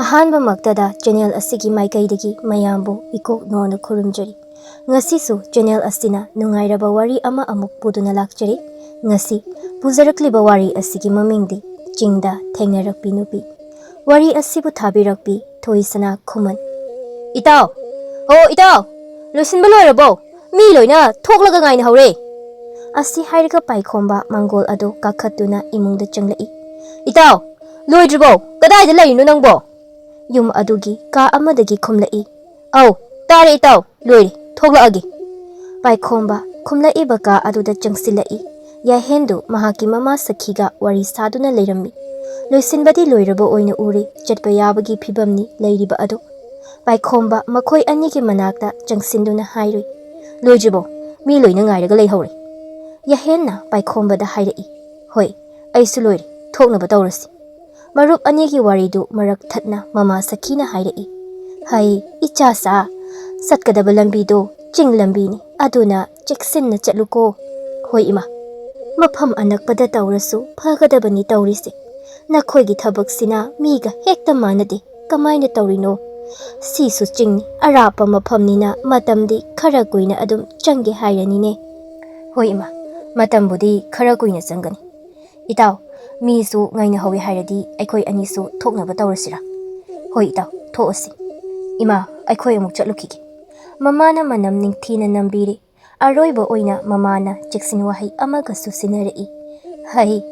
ꯑꯍꯥꯟꯕ ꯃꯛꯇꯗ ꯆꯦꯅꯦꯜ ꯑꯁꯤꯒꯤ ꯃꯥꯏꯀꯩꯗꯒꯤ ꯃꯌꯥꯝꯕꯨ ꯏꯀꯣꯛꯅꯣꯅ ꯈꯨꯔꯨꯝꯖꯔꯤ꯫ ꯉꯁꯤꯁꯨ ꯆꯦꯅꯦꯜ ꯑꯁꯤꯅ ꯅꯨꯡꯉꯥꯏꯔꯕ ꯋꯥꯔꯤ ꯑꯃ ꯑꯃꯨꯛ ꯄꯨꯗꯨꯅ ꯂꯥꯛꯆꯔꯤ꯫ ꯉꯁꯤ ꯄꯨꯖꯔꯛꯂꯤꯕ ꯋꯥꯔꯤ ꯑꯁꯤꯒꯤ ꯃꯃꯤꯡꯗꯤ ꯆꯤꯡꯗ ꯊꯦꯡꯅꯔꯛꯄꯤ ꯅꯨꯄꯤ꯫ ꯋꯥꯔꯤ ꯑꯁꯤꯕꯨ ꯊꯥꯕꯤꯔꯛꯄꯤ ꯊꯣꯏꯁꯅꯥ ꯈꯨꯃꯟ꯫ ꯏꯇꯥꯎ! ꯍꯣ ꯏꯇꯥꯎ! ꯂꯣꯏꯁꯤꯟꯕ ꯂꯣꯏꯔꯕꯣ? ꯃꯤ ꯂꯣꯏꯅ ꯊꯣꯛꯂꯒ ꯉꯥꯏꯅꯍꯧꯔꯦ꯫ ꯑꯁꯤ ꯍꯥꯏꯔꯒ ꯄꯥꯏꯈꯣꯝꯕ ꯃꯥꯡꯒꯣꯜ ꯑꯗꯨ ꯀꯥꯈꯠꯇꯨꯅ ꯏꯃꯨꯡꯗ ꯆꯪꯂꯛꯏ꯫ ꯏꯇꯥꯎ! ꯂꯣꯏꯗ꯭ꯔꯤꯕꯣ? ꯀꯗꯥꯏꯗ ꯂꯩꯔꯤꯅꯣ ꯅꯪꯕꯣ? ꯌꯨꯝ ꯑꯗꯨꯒꯤ ꯀꯥ ꯑꯃꯗꯒꯤ ꯈꯨꯝꯂꯛꯏ꯫ ꯑꯧ, ꯇꯥꯔꯦ ꯏꯇꯥꯎ, ꯂꯣꯏꯔꯦ, ꯊꯣꯛꯂꯛꯑꯒꯦ꯫ ꯄꯥꯏꯈꯣꯝꯕ ꯈꯨꯝꯂꯛꯏꯕ ꯀꯥ ꯑꯗꯨꯗ ꯆꯪꯁꯤꯜꯂꯛꯏ꯫ ꯌꯥꯍꯦꯟꯗꯨ ꯃꯍꯥꯛꯀꯤ ꯃꯃꯥ ꯁꯈꯤꯒ ꯋꯥꯔꯤ ꯁꯥꯗꯨꯅ ꯂꯩꯔꯝꯃꯤ꯫ ꯂꯣꯏꯁꯤꯟꯕꯗꯤ ꯂꯣꯏꯔꯕ ꯑꯣꯏꯅ ꯎꯔꯦ, ꯆꯠꯄ ꯌꯥꯕꯒꯤ ꯐꯤꯕꯝꯅꯤ ꯂꯩꯔꯤꯕ ꯑꯗꯨ꯫ ꯄꯥꯏꯈꯣꯝꯕ ꯃꯈꯣꯏ ꯑꯅꯤꯒꯤ ꯃꯅꯥꯛꯇ ꯆꯪꯁꯤꯟꯗꯨꯅ ꯍꯥꯏꯔꯨꯏ꯫ ꯂꯣꯏꯗ꯭ꯔꯤꯕꯣ? ꯃꯤ ꯂꯣꯏꯅ ꯉꯥꯏꯔꯒ ꯂꯩꯍꯧꯔꯦ꯫ ꯌꯥꯍꯦꯟꯅ ꯄꯥꯏꯈꯣꯝꯕꯗ ꯍꯥꯏꯔꯛꯏ꯫ ꯍꯣꯏ, ꯑꯩꯁꯨ ꯂꯣꯏꯔꯦ, ꯊꯣꯛꯅꯕ ꯇꯧꯔꯁꯤ꯫ ꯃꯔꯨꯞ ꯑꯅꯤꯒꯤ ꯋꯥꯔꯤꯗꯨ ꯃꯔꯛ ꯊꯠꯅ ꯃꯃꯥ ꯁꯈꯤꯅ ꯍꯥꯏꯔꯛꯏ꯫ ꯍꯩ ꯏꯆꯥꯆꯥ, ꯆꯠꯀꯗꯕ ꯂꯝꯕꯤꯗꯣ ꯆꯤꯡ ꯂꯝꯕꯤꯅꯤ, ꯑꯗꯨꯅ ꯆꯦꯛꯁꯤꯟꯅ ꯆꯠꯂꯨꯀꯣ꯫ ꯍꯣꯏ ꯏꯃꯥ, ꯃꯐꯝ ꯑꯅꯛꯄꯗ ꯇꯧꯔꯁꯨ ꯐꯒꯗꯕꯅꯤ ꯇꯧꯔꯤꯁꯦ꯫ ꯅꯈꯣꯏꯒꯤ ꯊꯕꯛꯁꯤꯅ ꯃꯤꯒ ꯍꯦꯛꯇ ꯃꯥꯟꯅꯗꯦ, ꯀꯃꯥꯏꯅ ꯇꯧꯔꯤꯅꯣ? ꯁꯤꯁꯨ ꯆꯤꯡꯅꯤ, ꯑꯔꯥꯞꯄ ꯃꯐꯝꯅꯤꯅ ꯃꯇꯝꯗꯤ ꯈꯔ ꯀꯨꯏꯅ ꯑꯗꯨꯝ ꯆꯪꯒꯦ ꯍꯥꯏꯔꯅꯤꯅꯦ꯫ ꯍꯣꯏ ꯏꯃꯥ, ꯃꯇꯝꯕꯨꯗꯤ ꯈꯔ ꯀꯨꯏꯅ ꯆꯪꯒꯅꯤ꯫ ꯏꯇꯥꯎ, ꯃꯤꯁꯨ ꯉꯥꯏꯅꯍꯧꯋꯦ ꯍꯥꯏꯔꯗꯤ ꯑꯩꯈꯣꯏ ꯑꯅꯤꯁꯨ ꯊꯣꯛꯅꯕ ꯇꯧꯔꯁꯤꯔꯥ? ꯍꯣꯏ ꯏꯇꯥꯎ, ꯊꯣꯛꯑꯁꯤ꯫ ꯏꯃꯥ, ꯑꯩꯈꯣꯏ ꯑꯃꯨꯛ ꯆꯠꯂꯨꯈꯤꯒꯦ꯫ ꯃꯃꯥꯅ ꯃꯅꯝ ꯅꯤꯡꯊꯤꯅ ꯅꯝꯕꯤꯔꯤ꯫ ꯑꯔꯣꯏꯕ ꯑꯣꯏꯅ ꯃꯃꯥꯅ ꯆꯦꯛꯁꯤꯟ ꯋꯥꯍꯩ ꯑꯃꯒꯁꯨ ꯁꯤꯟꯅꯔꯛꯏ꯫ ꯍꯩ,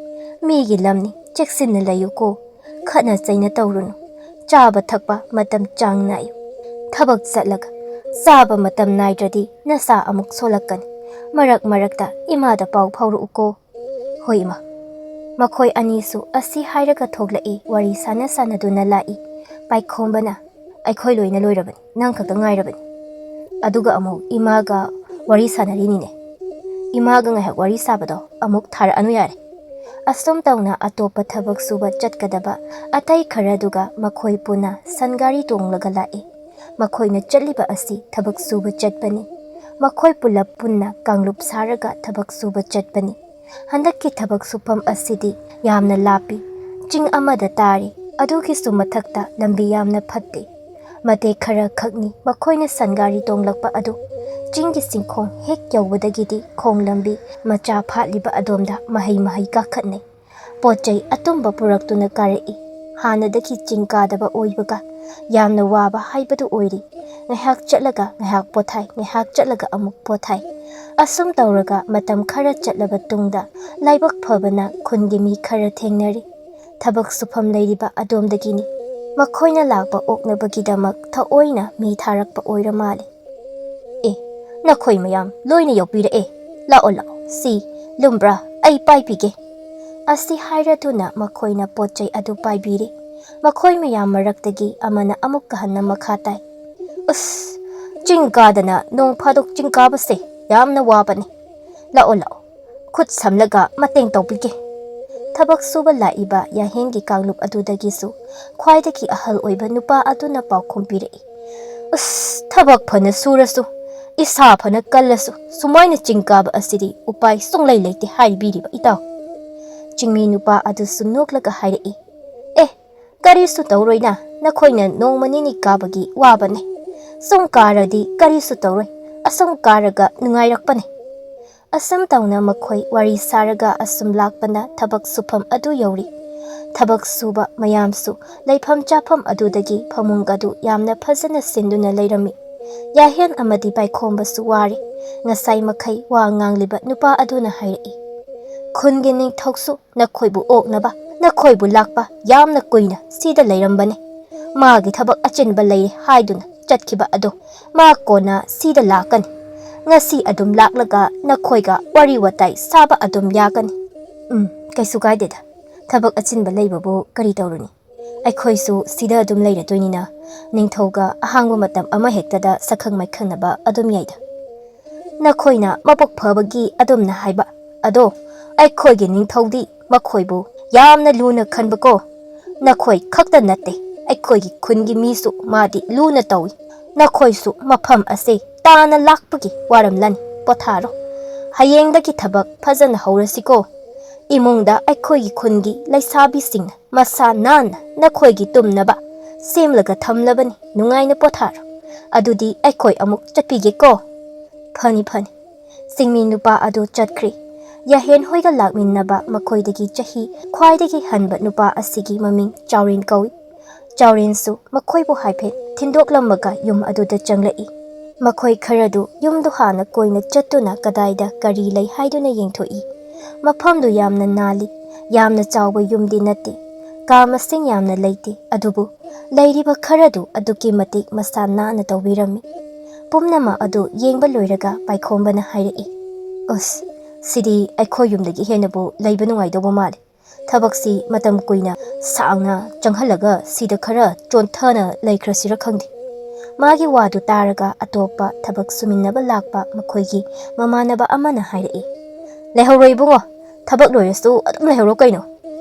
ꯃꯤꯒꯤ ꯂꯝꯅꯤ, ꯆꯦꯛꯁꯤꯟꯅ ꯂꯩꯌꯨꯀꯣ꯫ ꯈꯠꯅ ꯆꯩꯅ ꯇꯧꯔꯨꯅꯨ꯫ ꯆꯥꯕ ꯊꯛꯄ ꯃꯇꯝ ꯆꯥꯡ ꯅꯥꯏꯌꯨ꯫ ꯊꯕꯛ ꯆꯠꯂꯒ ꯆꯥꯕ ꯃꯇꯝ ꯅꯥꯏꯗ꯭ꯔꯗꯤ ꯅꯁꯥ ꯑꯃꯨꯛ ꯁꯣꯜꯂꯛꯀꯅꯤ꯫ ꯃꯔꯛ ꯃꯔꯛꯇ ꯏꯃꯥꯗ ꯄꯥꯎ ꯐꯥꯎꯔꯛꯎꯀꯣ꯫ ꯍꯣꯏ ꯏꯃꯥ꯫ ꯃꯈꯣꯏ ꯑꯅꯤꯁꯨ ꯑꯁꯤ ꯍꯥꯏꯔꯒ ꯊꯣꯛꯂꯛꯏ꯫ ꯋꯥꯔꯤ ꯁꯥꯟꯅꯗꯨꯅ ꯂꯥꯛꯏ꯫ ꯄꯥꯏꯈꯣꯝꯕꯅ ꯑꯩꯈꯣꯏ ꯂꯣꯏꯅ ꯂꯣꯏꯔꯕꯅꯤ, ꯅꯪ ꯈꯛꯇ ꯉꯥꯏꯔꯕꯅꯤ꯫ ꯑꯗꯨꯒ ꯑꯃꯨꯛ ꯏꯃꯥꯒ ꯋꯥꯔꯤ ꯁꯥꯟꯅꯔꯤꯅꯤꯅꯦ꯫ ꯏꯃꯥꯒ ꯉꯥꯏꯍꯥꯛ ꯋꯥꯔꯤ ꯁꯥꯕꯗꯣ ꯑꯃꯨꯛ ꯊꯥꯔꯛꯑꯅꯨ ꯌꯥꯔꯦ꯫ ꯑꯁꯨꯝ ꯇꯧꯅ ꯑꯇꯣꯞꯄ ꯊꯕꯛ ꯁꯨꯕ ꯆꯠꯀꯗꯕ ꯑꯇꯩ ꯈꯔꯗꯨꯒ ꯃꯈꯣꯏ ꯄꯨꯟꯅ ꯁꯟꯒꯥꯔꯤ ꯇꯣꯡꯂꯒ ꯂꯥꯛꯏ꯫ ꯃꯈꯣꯏꯅ ꯆꯠꯂꯤꯕ ꯑꯁꯤ ꯊꯕꯛ ꯁꯨꯕ ꯆꯠꯄꯅꯤ꯫ ꯃꯈꯣꯏ ꯄꯨꯂꯞ ꯄꯨꯟꯅ ꯀꯥꯡꯂꯨꯞ ꯁꯥꯔꯒꯊꯕꯛ ꯁꯨꯕ ꯆꯠꯄꯅꯤ꯫ ꯍꯟꯗꯛꯀꯤ ꯊꯕꯛ ꯁꯨꯐꯝ ꯑꯁꯤꯗꯤ ꯌꯥꯝꯅ ꯂꯥꯞꯄꯤ, ꯆꯤꯡ ꯑꯃꯗ ꯇꯥꯔꯤ꯫ ꯑꯗꯨꯒꯤꯁꯨ ꯃꯊꯛꯇ ꯂꯝꯕꯤ ꯌꯥꯝꯅ ꯐꯠꯇꯦ꯫ ꯃꯇꯦꯛ ꯈꯔ ꯈꯛꯅꯤ ꯃꯈꯣꯏꯅ ꯁꯟꯒꯥꯔꯤ ꯇꯣꯡꯂꯛꯄ ꯑꯗꯨ꯫ ꯆꯤꯡꯒꯤ ꯆꯤꯡꯈꯣꯡ ꯍꯦꯛ ꯌꯧꯕꯗꯒꯤꯗꯤ ꯈꯣꯡ ꯂꯝꯕꯤ ꯃꯆꯥ ꯐꯥꯠꯂꯤꯕ ꯑꯗꯣꯝꯗ ꯃꯍꯩ ꯀꯥꯈꯠꯅꯩ꯫ ꯄꯣꯠ ꯆꯩ ꯑꯇꯨꯝꯕ ꯄꯨꯔꯛꯇꯨꯅ ꯀꯥꯔꯛꯏ꯫ ꯍꯥꯟꯅꯗꯒꯤ ꯆꯤꯡ ꯀꯥꯗꯕ ꯑꯣꯏꯕꯒ ꯌꯥꯝꯅ ꯋꯥꯕ ꯍꯥꯏꯕꯗꯨ ꯑꯣꯏꯔꯤ꯫ ꯉꯥꯏꯍꯥꯛ ꯆꯠꯂꯒ ꯉꯥꯏꯍꯥꯛ ꯄꯣꯊꯥꯏ, ꯉꯥꯏꯍꯥꯛ ꯆꯠꯂꯒ ꯑꯃꯨꯛ ꯄꯣꯊꯥꯏ꯫ ꯑꯁꯨꯝ ꯇꯧꯔꯒ ꯃꯇꯝ ꯈꯔ ꯆꯠꯂꯕ ꯇꯨꯡꯗ ꯂꯥꯏꯕꯛ ꯐꯕꯅ ꯈꯨꯟꯒꯤ ꯃꯤ ꯈꯔ ꯊꯦꯡꯅꯔꯤ꯫ ꯊꯕꯛ ꯁꯨꯐꯝ ꯂꯩꯔꯤꯕ ꯑꯗꯣꯝꯗꯒꯤꯅꯤ꯫ ꯃꯈꯣꯏꯅ ꯂꯥꯛꯄ ꯑꯣꯛꯅꯕꯒꯤꯗꯃꯛ ꯊꯑꯣꯏꯅ ꯃꯤ ꯊꯥꯔꯛꯄ ꯑꯣꯏꯔ ꯃꯥꯜꯂꯤ꯫ ꯑꯦ, ꯅꯈꯣꯏ ꯃꯌꯥꯝ ꯂꯣꯏꯅ ꯌꯧꯕꯤꯔꯛꯑꯦ꯫ ꯂꯥꯛꯑꯣ ꯂꯥꯛꯑꯣ, ꯁꯤ ꯂꯨꯝꯕ꯭ꯔꯥ? ꯑꯩ ꯄꯥꯏꯕꯤꯒꯦ꯫ ꯑꯁꯤ ꯍꯥꯏꯔꯗꯨꯅ ꯃꯈꯣꯏꯅ ꯄꯣꯠ ꯆꯩ ꯑꯗꯨ ꯄꯥꯏꯕꯤꯔꯤ꯫ ꯃꯈꯣꯏ ꯃꯌꯥꯝ ꯃꯔꯛꯇꯒꯤ ꯑꯃꯅ ꯑꯃꯨꯛꯀ ꯍꯟꯅ ꯃꯈꯥ ꯇꯥꯏ꯫ ꯎꯁ, ꯆꯤꯡ ꯀꯥꯗꯅ ꯅꯣꯡ ꯐꯥꯗꯣꯛ ꯆꯤꯡ ꯀꯥꯕꯁꯦ ꯌꯥꯝꯅ ꯋꯥꯕꯅꯤ꯫ ꯂꯥꯛꯑꯣ ꯂꯥꯛꯑꯣ, ꯈꯨꯠ ꯁꯝꯂꯒ ꯃꯇꯦꯡ ꯇꯧꯕꯤꯒꯦ꯫ ꯊꯕꯛ ꯁꯨꯕ ꯂꯥꯛꯏꯕ ꯌꯥꯍꯦꯟꯒꯤ ꯀꯥꯡꯂꯨꯞ ꯑꯗꯨꯗꯒꯤꯁꯨ ꯈ꯭ꯋꯥꯏꯗꯒꯤ ꯑꯍꯜ ꯑꯣꯏꯕ ꯅꯨꯄꯥ ꯑꯗꯨꯅ ꯄꯥꯎꯈꯨꯝ ꯄꯤꯔꯛꯏ꯫ ꯑꯁ, ꯊꯕꯛ ꯐꯅ ꯁꯨꯔꯁꯨ, ꯏꯁꯥ ꯐꯅ ꯀꯜꯂꯁꯨ ꯁꯨꯃꯥꯏꯅ ꯆꯤꯡ ꯀꯥꯕ ꯑꯁꯤꯗꯤ ꯎꯄꯥꯏ ꯁꯨꯡꯂꯩ ꯂꯩꯇꯦ ꯍꯥꯏꯕꯤꯔꯤꯕ ꯏꯇꯥꯎ꯫ ꯆꯤꯡꯃꯤ ꯅꯨꯄꯥ ꯑꯗꯨꯁꯨ ꯅꯣꯛꯂꯒ ꯍꯥꯏꯔꯛꯏ꯫ ꯑꯦ, ꯀꯔꯤꯁꯨ ꯇꯧꯔꯣꯏꯅ, ꯅꯈꯣꯏꯅ ꯅꯣꯡꯃ ꯅꯤꯅꯤ ꯀꯥꯕꯒꯤ ꯋꯥꯕꯅꯦ꯫ ꯁꯨꯝ ꯀꯥꯔꯗꯤ ꯀꯔꯤꯁꯨ ꯇꯧꯔꯣꯏ, ꯑꯁꯨꯝ ꯀꯥꯔꯒ ꯅꯨꯡꯉꯥꯏꯔꯛꯄꯅꯦ꯫ ꯑꯁꯨꯝ ꯇꯧꯅ ꯃꯈꯣꯏ ꯋꯥꯔꯤ ꯁꯥꯔꯒ ꯑꯁꯨꯝ ꯂꯥꯛꯄꯅ ꯊꯕꯛ ꯁꯨꯐꯝ ꯑꯗꯨ ꯌꯧꯔꯤ꯫ ꯊꯕꯛ ꯁꯨꯕ ꯃꯌꯥꯝꯁꯨ ꯂꯩꯐꯝ ꯆꯥꯐꯝ ꯑꯗꯨꯗꯒꯤ ꯐꯃꯨꯡ ꯑꯗꯨ ꯌꯥꯝꯅ ꯐꯖꯅ ꯁꯤꯟꯗꯨꯅ ꯂꯩꯔꯝꯃꯤ꯫ ꯌꯥꯍꯦꯟ ꯑꯃꯗꯤ ꯄꯥꯏꯈꯣꯝꯕꯁꯨ ꯋꯥꯔꯤ꯫ ꯉꯁꯥꯏ ꯃꯈꯩ ꯋꯥ ꯉꯥꯡꯂꯤꯕ ꯅꯨꯄꯥ ꯑꯗꯨꯅ ꯍꯥꯏꯔꯛꯏ꯫ ꯈꯨꯟꯒꯤ ꯅꯤꯡꯊꯧꯁꯨ ꯅꯈꯣꯏꯕꯨ ꯑꯣꯛꯅꯕ, ꯅꯈꯣꯏꯕꯨ ꯂꯥꯛꯄ ꯌꯥꯝꯅ ꯀꯨꯏꯅ ꯁꯤꯗ ꯂꯩꯔꯝꯕꯅꯦ꯫ ꯃꯥꯒꯤ ꯊꯕꯛ ꯑꯆꯤꯟꯕ ꯂꯩ ꯍꯥꯏꯗꯨꯅ ꯆꯠꯈꯤꯕ ꯑꯗꯣ ꯃꯥ ꯀꯣꯟꯅ ꯁꯤꯗ ꯂꯥꯛꯀꯅꯤ꯫ ꯉꯁꯤ ꯑꯗꯨꯝ ꯂꯥꯛꯂꯒ ꯅꯈꯣꯏꯒ ꯋꯥꯔꯤ ꯋꯥꯇꯥꯏ ꯁꯥꯕ ꯑꯗꯨꯝ ꯌꯥꯒꯅꯤ꯫ ꯀꯩꯁꯨ ꯀꯥꯏꯗꯦꯗ, ꯊꯕꯛ ꯑꯆꯤꯟꯕ ꯂꯩꯕꯕꯨ ꯀꯔꯤ ꯇꯧꯔꯨꯅꯤ? ꯑꯩꯈꯣꯏꯁꯨ ꯁꯤꯗ ꯑꯗꯨꯝ ꯂꯩꯔꯗꯣꯏꯅꯤꯅ ꯅꯤꯡꯊꯧꯒ ꯑꯍꯥꯡꯕ ꯃꯇꯝ ꯑꯃ ꯍꯦꯛꯇꯗ ꯁꯛꯈꯪ ꯃꯥꯏꯈꯪꯅꯕ ꯑꯗꯨꯝ ꯌꯥꯏꯗ꯫ ꯅꯈꯣꯏꯅ ꯃꯕꯨꯛ ꯐꯕꯒꯤ ꯑꯗꯨꯝꯅ ꯍꯥꯏꯕ, ꯑꯗꯣ ꯑꯩꯈꯣꯏꯒꯤ ꯅꯤꯡꯊꯧꯗꯤ ꯃꯈꯣꯏꯕꯨ ꯌꯥꯝꯅ ꯂꯨꯅ ꯈꯟꯕꯀꯣ꯫ ꯅꯈꯣꯏ ꯈꯛꯇ ꯅꯠꯇꯦ, ꯑꯩꯈꯣꯏꯒꯤ ꯈꯨꯟꯒꯤ ꯃꯤꯁꯨ ꯃꯥꯗꯤ ꯂꯨꯅ ꯇꯧꯏ꯫ ꯅꯈꯣꯏꯁꯨ ꯃꯐꯝ ꯑꯁꯤ ꯇꯥꯅ ꯂꯥꯛꯄꯒꯤ ꯋꯥꯔꯝꯂꯅꯤ, ꯄꯣꯊꯥꯔꯣ꯫ ꯍꯌꯦꯡꯗꯒꯤ ꯊꯕꯛ ꯐꯖꯅ ꯍꯧꯔꯁꯤꯀꯣ꯫ ꯏꯃꯨꯡꯗ ꯑꯩꯈꯣꯏꯒꯤ ꯈꯨꯟꯒꯤ ꯂꯩꯁꯥꯕꯤꯁꯤꯡꯅ ꯃꯁꯥ ꯅꯥꯟꯅ ꯅꯈꯣꯏꯒꯤ ꯇꯨꯝꯅꯕ ꯁꯦꯝꯂꯒ ꯊꯝꯂꯕꯅꯤ ꯅꯨꯡꯉꯥꯏꯅ ꯄꯣꯊꯥꯔꯣ ꯑꯗꯨꯗꯤ ꯑꯩꯈꯣꯏ ꯑꯃꯨꯛ ꯆꯠꯄꯤꯒꯦꯀꯣ ꯐꯅꯤ ꯐꯅꯤ ꯆꯤꯡꯃꯤ ꯅꯨꯄꯥ ꯑꯗꯨ ꯆꯠꯈ꯭ꯔꯤ ꯌꯥꯍꯦꯟ ꯍꯣꯏꯒ ꯂꯥꯛꯃꯤꯟꯅꯕ ꯃꯈꯣꯏꯗꯒꯤ ꯆꯍꯤ ꯈ꯭ꯋꯥꯏꯗꯒꯤ ꯍꯟꯕ ꯅꯨꯄꯥ ꯑꯁꯤꯒꯤ ꯃꯃꯤꯡ ꯆꯥꯎꯔꯦꯟ ꯀꯧꯏ ꯆꯥꯎꯔꯦꯟꯁꯨ ꯃꯈꯣꯏꯕꯨ ꯍꯥꯏꯐꯦꯠ ꯊꯤꯟꯗꯣꯛꯂꯝꯃꯒ ꯌꯨꯝ ꯑꯗꯨꯗ ꯆꯪꯂꯛꯏ ꯃꯈꯣꯏ ꯈꯔꯗꯨ ꯌꯨꯝꯗꯨ ꯍꯥꯟꯅ ꯀꯣꯏꯅ ꯆꯠꯇꯨꯅ ꯀꯗꯥꯏꯗ ꯀꯔꯤ ꯂꯩ ꯍꯥꯏꯗꯨꯅ ꯌꯦꯡꯊꯣꯛꯏ ꯃꯐꯝꯗꯨ ꯌꯥꯝꯅ ꯅꯥꯜꯂꯤ ꯌꯥꯝꯅ ꯆꯥꯎꯕ ꯌꯨꯝꯗꯤ ꯅꯠꯇꯦ ꯀꯥ ꯃꯁꯤꯡ ꯌꯥꯝꯅ ꯂꯩꯇꯦ ꯑꯗꯨꯕꯨ ꯂꯩꯔꯤꯕ ꯈꯔꯗꯨ ꯑꯗꯨꯛꯀꯤ ꯃꯇꯤꯛ ꯃꯁꯥ ꯅꯥꯟꯅ ꯇꯧꯕꯤꯔꯝꯃꯤ ꯄꯨꯝꯅꯃꯛ ꯑꯗꯨ ꯌꯦꯡꯕ ꯂꯣꯏꯔꯒ ꯄꯥꯏꯈꯣꯝꯕꯅ ꯍꯥꯏꯔꯛꯏ ꯑꯁ ꯁꯤꯗꯤ ꯑꯩꯈꯣꯏ ꯌꯨꯝꯗꯒꯤ ꯍꯦꯟꯅꯕꯨ ꯂꯩꯕ ꯅꯨꯡꯉꯥꯏꯗꯧꯕ ꯃꯥꯜꯂꯤ ꯊꯕꯛꯁꯤ ꯃꯇꯝ ꯀꯨꯏꯅ ꯁꯥꯡꯅ ꯆꯪꯍꯜꯂꯒ ꯁꯤꯗ ꯈꯔ ꯆꯣꯟꯊꯅ ꯂꯩꯈ꯭ꯔꯁꯤꯔ ꯈꯪꯗꯦ ꯃꯥꯒꯤ ꯋꯥꯗꯨ ꯇꯥꯔꯒ ꯑꯇꯣꯞꯄ ꯊꯕꯛ ꯁꯨꯃꯤꯟꯅꯕ ꯂꯥꯛꯄ ꯃꯈꯣꯏꯒꯤ ꯃꯃꯥꯟꯅꯕ ꯑꯃꯅ ꯍꯥꯏꯔꯛꯏ ꯂꯩꯍꯧꯔꯣ ꯏꯕꯨꯡꯉꯣ ꯊꯕꯛ ꯂꯣꯏꯔꯁꯨ ꯑꯗꯨꯝ ꯂꯩꯍꯧꯔꯣ ꯀꯩꯅꯣ